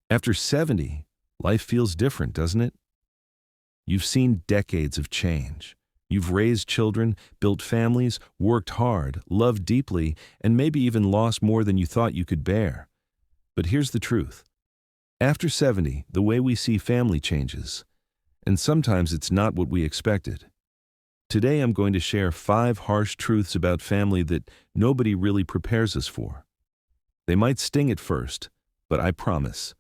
After 70, life feels different, doesn't it? You've seen decades of change. You've raised children, built families, worked hard, loved deeply, and maybe even lost more than you thought you could bear. But here's the truth. After 70, the way we see family changes, and sometimes it's not what we expected. Today I'm going to share 5 harsh truths about family that nobody really prepares us for. They might sting at first, but I promise,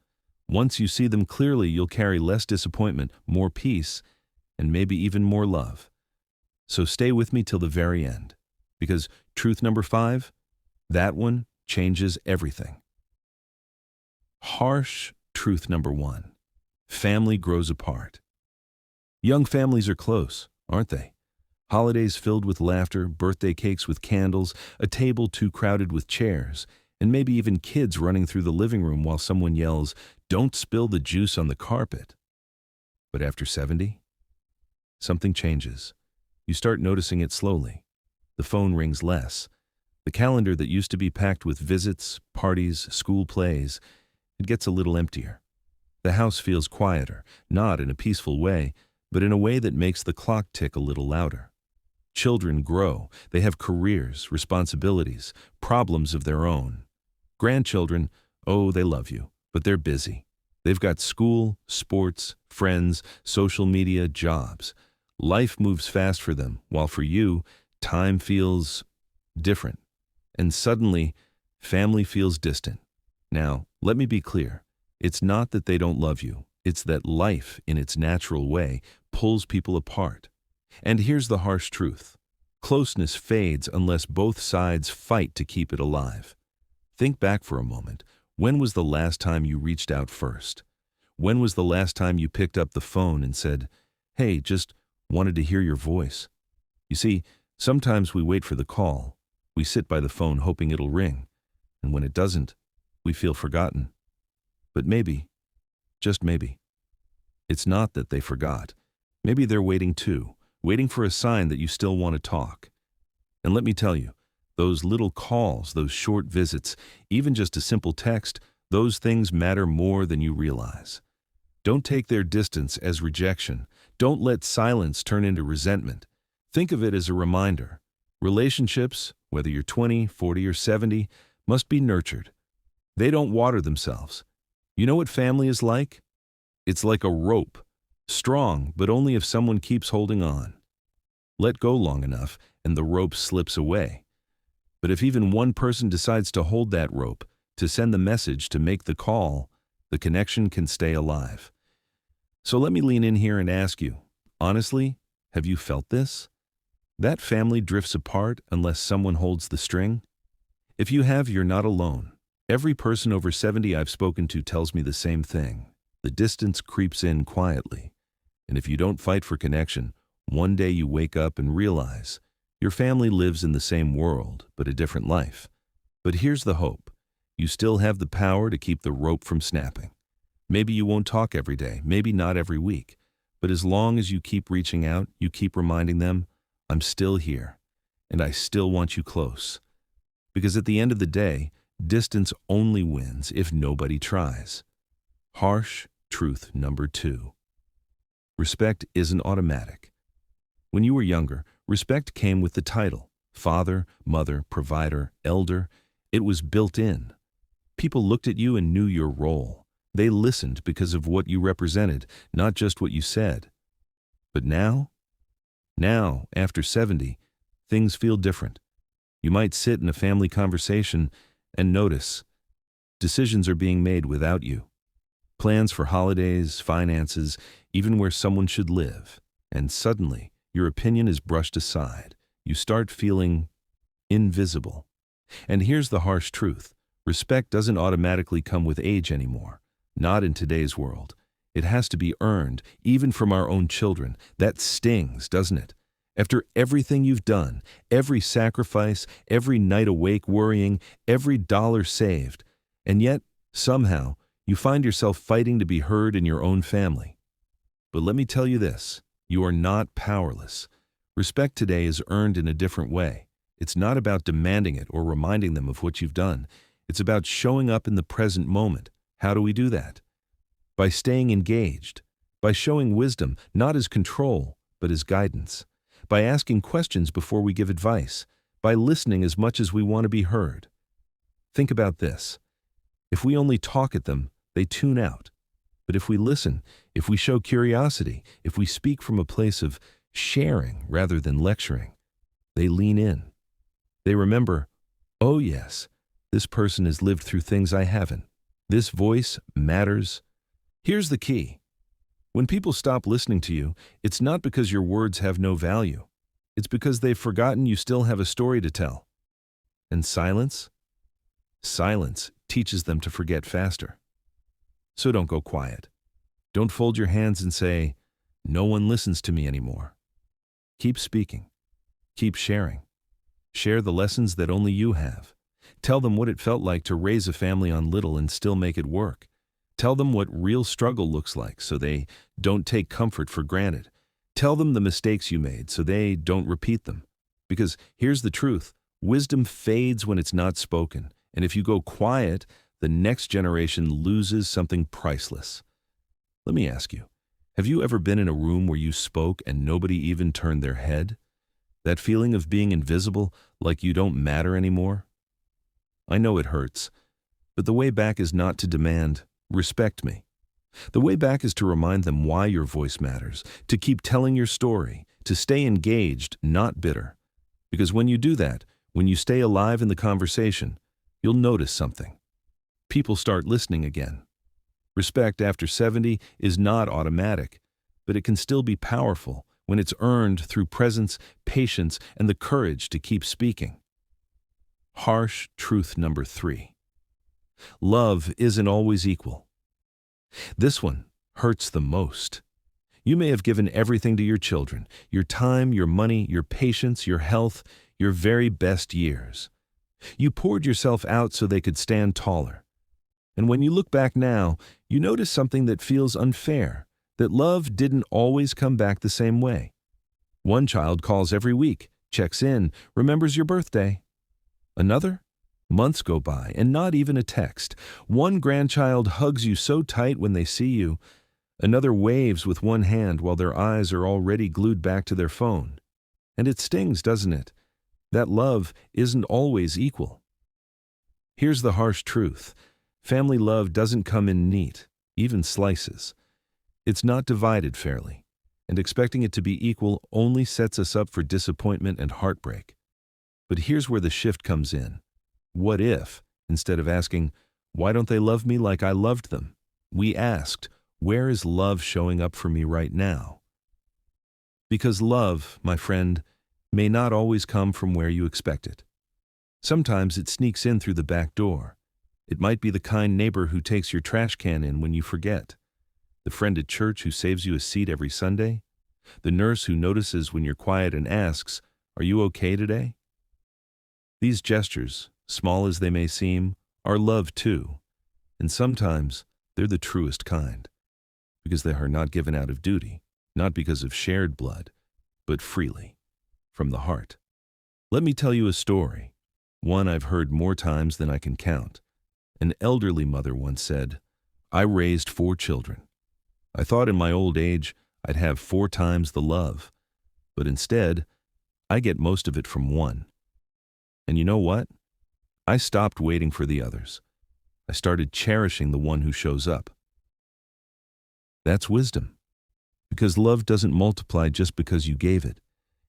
once you see them clearly, you'll carry less disappointment, more peace, and maybe even more love. So stay with me till the very end, because truth number 5, that one changes everything. Harsh truth number 1. Family grows apart. Young families are close, aren't they? Holidays filled with laughter, birthday cakes with candles, a table too crowded with chairs, and maybe even kids running through the living room while someone yells, "Don't spill the juice on the carpet." But after 70, something changes. You start noticing it slowly. The phone rings less. The calendar that used to be packed with visits, parties, school plays, it gets a little emptier. The house feels quieter, not in a peaceful way, but in a way that makes the clock tick a little louder. Children grow. They have careers, responsibilities, problems of their own. Grandchildren, oh, they love you, but they're busy. They've got school, sports, friends, social media, jobs. Life moves fast for them, while for you, time feels different. And suddenly, family feels distant. Now, let me be clear. It's not that they don't love you. It's that life, in its natural way, pulls people apart. And here's the harsh truth. Closeness fades unless both sides fight to keep it alive. Think back for a moment. When was the last time you reached out first? When was the last time you picked up the phone and said, "Hey, just wanted to hear your voice"? You see, sometimes we wait for the call. We sit by the phone hoping it'll ring. And when it doesn't, we feel forgotten. But maybe, just maybe, it's not that they forgot. Maybe they're waiting too, waiting for a sign that you still want to talk. And let me tell you, those little calls, those short visits, even just a simple text, those things matter more than you realize. Don't take their distance as rejection. Don't let silence turn into resentment. Think of it as a reminder. Relationships, whether you're 20, 40, or 70, must be nurtured. They don't water themselves. You know what family is like? It's like a rope, strong, but only if someone keeps holding on. Let go long enough, and the rope slips away. But if even one person decides to hold that rope, to send the message, to make the call, the connection can stay alive. So let me lean in here and ask you, honestly, have you felt this? That family drifts apart unless someone holds the string? If you have, you're not alone. Every person over 70 I've spoken to tells me the same thing. The distance creeps in quietly. And if you don't fight for connection, one day you wake up and realize your family lives in the same world, but a different life. But here's the hope. You still have the power to keep the rope from snapping. Maybe you won't talk every day, maybe not every week. But as long as you keep reaching out, you keep reminding them, I'm still here, and I still want you close. Because at the end of the day, distance only wins if nobody tries. Harsh truth number 2. Respect isn't automatic. When you were younger, respect came with the title. Father, mother, provider, elder. It was built in. People looked at you and knew your role. They listened because of what you represented, not just what you said. But now, after 70, things feel different. You might sit in a family conversation and notice decisions are being made without you. Plans for holidays, finances, even where someone should live. And suddenly, your opinion is brushed aside. You start feeling invisible. And here's the harsh truth. Respect doesn't automatically come with age anymore. Not in today's world. It has to be earned, even from our own children. That stings, doesn't it? After everything you've done, every sacrifice, every night awake worrying, every dollar saved, and yet, somehow, you find yourself fighting to be heard in your own family. But let me tell you this, you are not powerless. Respect today is earned in a different way. It's not about demanding it or reminding them of what you've done. It's about showing up in the present moment. How do we do that? by staying engaged, by showing wisdom not as control, but as guidance, by asking questions before we give advice, by listening as much as we want to be heard. Think about this. If we only talk at them, they tune out. But if we listen, if we show curiosity, if we speak from a place of sharing rather than lecturing, they lean in. They remember, oh yes, this person has lived through things I haven't. This voice matters. Here's the key. When people stop listening to you, it's not because your words have no value. It's because they've forgotten you still have a story to tell. And silence? Silence teaches them to forget faster. So don't go quiet. Don't fold your hands and say, no one listens to me anymore. Keep speaking. Keep sharing. Share the lessons that only you have. Tell them what it felt like to raise a family on little and still make it work. Tell them what real struggle looks like so they don't take comfort for granted. Tell them the mistakes you made so they don't repeat them. Because here's the truth, wisdom fades when it's not spoken. And if you go quiet, the next generation loses something priceless. Let me ask you, have you ever been in a room where you spoke and nobody even turned their head? That feeling of being invisible, like you don't matter anymore? I know it hurts, but the way back is not to demand, respect me. The way back is to remind them why your voice matters, to keep telling your story, to stay engaged, not bitter. Because when you do that, when you stay alive in the conversation, you'll notice something. People start listening again. Respect after 70 is not automatic, but it can still be powerful when it's earned through presence, patience, and the courage to keep speaking. Harsh truth number 3. Love isn't always equal. This one hurts the most. You may have given everything to your children, your time, your money, your patience, your health, your very best years. You poured yourself out so they could stand taller. And when you look back now, you notice something that feels unfair, that love didn't always come back the same way. One child calls every week, checks in, remembers your birthday. Another? Months go by and not even a text. One grandchild hugs you so tight when they see you. Another waves with one hand while their eyes are already glued back to their phone. And it stings, doesn't it? That love isn't always equal. Here's the harsh truth. Family love doesn't come in neat, even slices. It's not divided fairly, and expecting it to be equal only sets us up for disappointment and heartbreak. But here's where the shift comes in. What if, instead of asking, why don't they love me like I loved them, we asked, where is love showing up for me right now? Because love, my friend, may not always come from where you expect it. Sometimes it sneaks in through the back door. It might be the kind neighbor who takes your trash can in when you forget, the friend at church who saves you a seat every Sunday, the nurse who notices when you're quiet and asks, are you okay today? These gestures, small as they may seem, are love too, and sometimes they're the truest kind, because they are not given out of duty, not because of shared blood, but freely, from the heart. Let me tell you a story, one I've heard more times than I can count. An elderly mother once said, I raised 4 children. I thought in my old age I'd have 4 times the love, but instead, I get most of it from one. And you know what? I stopped waiting for the others. I started cherishing the one who shows up. That's wisdom. Because love doesn't multiply just because you gave it.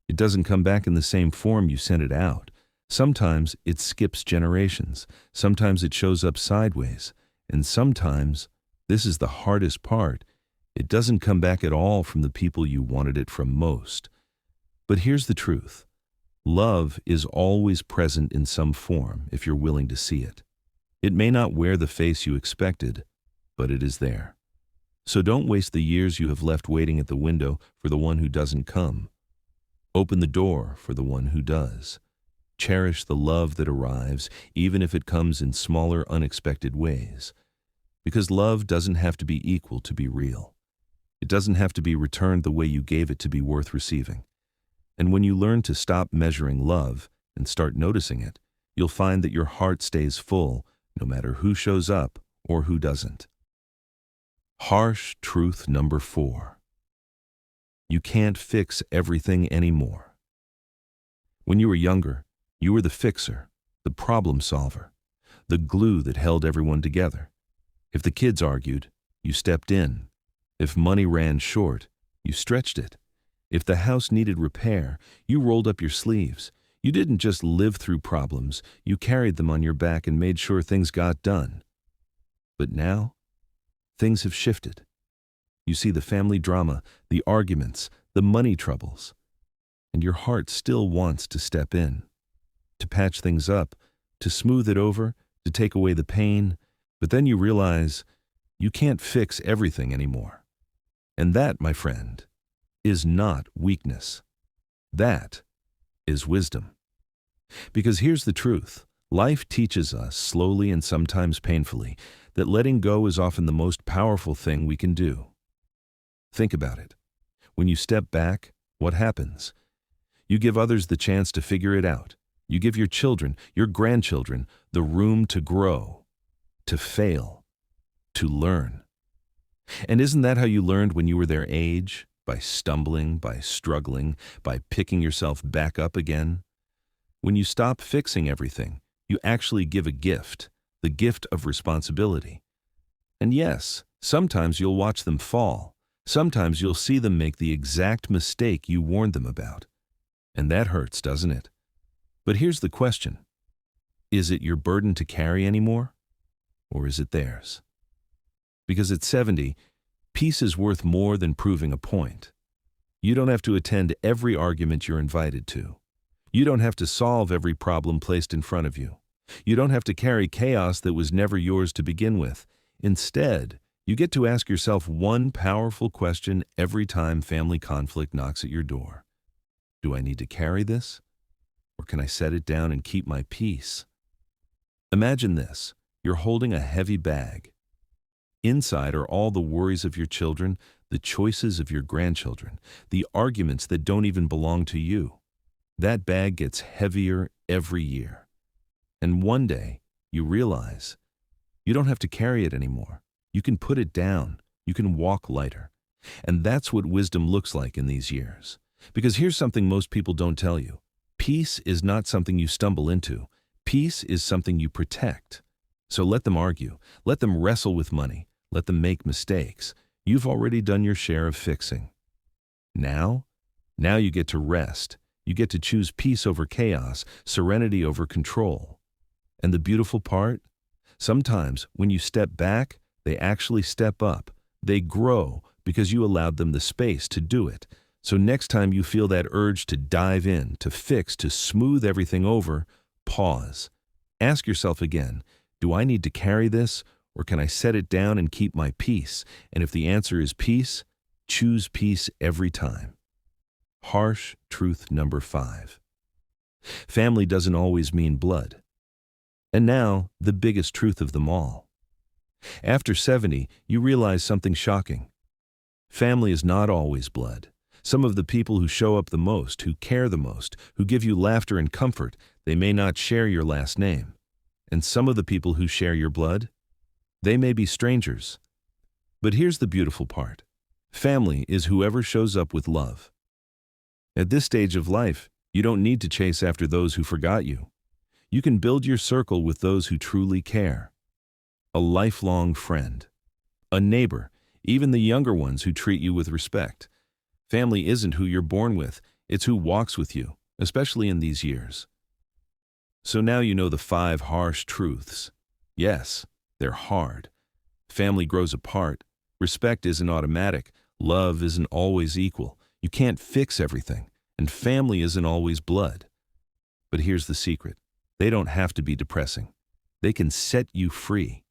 It doesn't come back in the same form you sent it out. Sometimes it skips generations. Sometimes it shows up sideways. And sometimes, this is the hardest part, it doesn't come back at all from the people you wanted it from most. But here's the truth. Love is always present in some form if you're willing to see it. It may not wear the face you expected, but it is there. So don't waste the years you have left waiting at the window for the one who doesn't come. Open the door for the one who does. Cherish the love that arrives, even if it comes in smaller, unexpected ways. Because love doesn't have to be equal to be real. It doesn't have to be returned the way you gave it to be worth receiving. And when you learn to stop measuring love and start noticing it, you'll find that your heart stays full no matter who shows up or who doesn't. Harsh truth number 4. You can't fix everything anymore. When you were younger, you were the fixer, the problem solver, the glue that held everyone together. If the kids argued, you stepped in. If money ran short, you stretched it. If the house needed repair, you rolled up your sleeves. You didn't just live through problems, you carried them on your back and made sure things got done. But now, things have shifted. You see the family drama, the arguments, the money troubles, and your heart still wants to step in, to patch things up, to smooth it over, to take away the pain, but then you realize you can't fix everything anymore. And that, my friend, is not weakness. That is wisdom. Because here's the truth. Life teaches us, slowly and sometimes painfully, that letting go is often the most powerful thing we can do. Think about it. When you step back, what happens? You give others the chance to figure it out. You give your children, your grandchildren, the room to grow, to fail, to learn. And isn't that how you learned when you were their age? By stumbling, by struggling, by picking yourself back up again? When you stop fixing everything, you actually give a gift, the gift of responsibility. And yes, sometimes you'll watch them fall. Sometimes you'll see them make the exact mistake you warned them about. And that hurts, doesn't it? But here's the question. Is it your burden to carry anymore? Or is it theirs? Because at 70, peace is worth more than proving a point. You don't have to attend every argument you're invited to. You don't have to solve every problem placed in front of you. You don't have to carry chaos that was never yours to begin with. Instead, you get to ask yourself one powerful question every time family conflict knocks at your door. Do I need to carry this? Or can I set it down and keep my peace? Imagine this. You're holding a heavy bag. Inside are all the worries of your children, the choices of your grandchildren, the arguments that don't even belong to you. That bag gets heavier every year. And one day, you realize you don't have to carry it anymore. You can put it down. You can walk lighter. And that's what wisdom looks like in these years. Because here's something most people don't tell you. Peace is not something you stumble into. Peace is something you protect. So let them argue. Let them wrestle with money. Let them make mistakes. You've already done your share of fixing. Now you get to rest. You get to choose peace over chaos, serenity over control. And the beautiful part? Sometimes when you step back, they actually step up. They grow because you allowed them the space to do it. So next time you feel that urge to dive in, to fix, to smooth everything over, pause. Ask yourself again, do I need to carry this, or can I set it down and keep my peace? And if the answer is peace, choose peace every time. Harsh truth number 5. Family doesn't always mean blood. And now, the biggest truth of them all. After 70, you realize something shocking. Family is not always blood. Some of the people who show up the most, who care the most, who give you laughter and comfort, they may not share your last name. And some of the people who share your blood, they may be strangers. But here's the beautiful part. Family is whoever shows up with love. At this stage of life, you don't need to chase after those who forgot you. You can build your circle with those who truly care. A lifelong friend, a neighbor, even the younger ones who treat you with respect. Family isn't who you're born with, it's who walks with you, especially in these years. So now you know the 5 harsh truths. Yes, they're hard. Family grows apart. Respect isn't automatic. Love isn't always equal. You can't fix everything. And family isn't always blood. But here's the secret. They don't have to be depressing. They can set you free.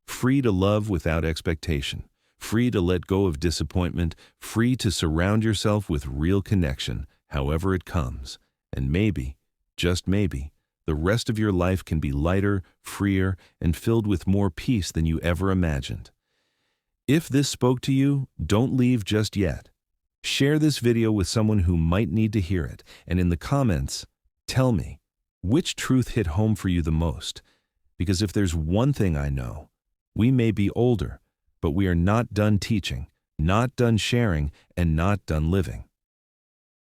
Free to love without expectation. Free to let go of disappointment. Free to surround yourself with real connection, however it comes. And maybe, just maybe, the rest of your life can be lighter, freer, and filled with more peace than you ever imagined. If this spoke to you, don't leave just yet. Share this video with someone who might need to hear it, and in the comments, tell me, which truth hit home for you the most? Because if there's one thing I know, we may be older, But we are not done teaching, not done sharing, and not done living.